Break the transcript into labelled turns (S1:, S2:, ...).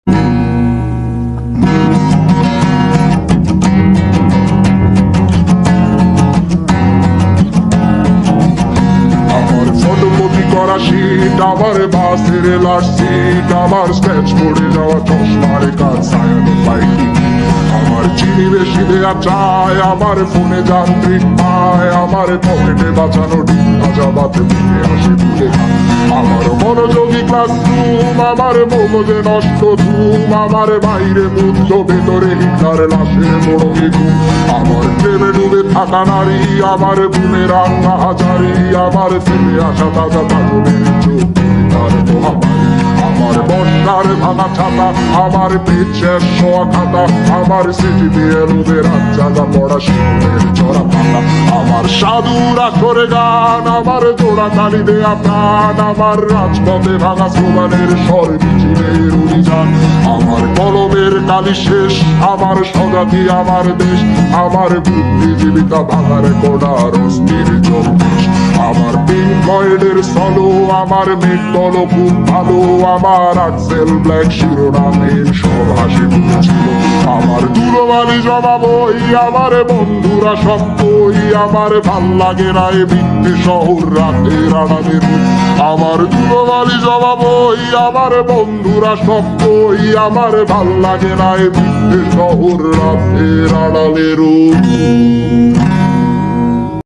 S1: আমার ফটোকপি করা শীট, আমার বাসের লাস্ট সিট, আমার স্ক্র্যাচ পড়ে যাওয়া চশমার কাজ ছায়ানো পাইনি, আমার চিনি বেশি দেয়া চায়, আমার ফোনে যান্ত্রিক পায়, আমার পকেটে বাঁচানো ডিম ভাজা বাতে মুখে হাসি তুলে আমার মনোযোগী ক্লাসরুম, আমার মগজে নষ্ট ধুম, আমার বাইরে মুগ্ধ ভেতরে হিংসার লাশের মোড়কে ঘুম, আমার প্রেমে ডুবে থাকা নারী, আমার ঘুমের রান্না হাজারি, আমার ফেলে আসা তাজা পাগলের চোখ তার মহামারী, আমার বর্ষার ভাঙা ছাতা, আমার পেট শেষ হওয়া খাতা, আমার সিটি দিয়ে রোদের রাত জাগা পড়া শিশুদের চড়া পাতা, আমার সাধুর আসরে গান, আমার জোড়া তালি দেয়া প্রাণ, আমার রাজপথে ভাঙা স্লোগানের স্বর মিছিলের অভিযান, আমার কলমের কালি শেষ, আমার স্বজাতি আমার দেশ, আমার বুদ্ধিজীবিতা ভাঙার কোডার অস্থির চব্বিশ, আমার পিঙ্ক ফ্লয়েডের সলো, আমার মেঘ দল খুব ভালো, আমার আক্সেল ব্ল্যাক শিরোনামের সব হাসি ছিল, আমার ধুলোবালি জমা বই, আমার বন্ধুরা সব বই, আমার ভাল লাগে না এ বৃত্তি শহর রাতের আড়ালের, আমার ধুলোবালি জমা বই, আমার বন্ধুরা সব বই, আমার ভাল লাগে না এ বৃত্তি শহর রাতের আড়ালের।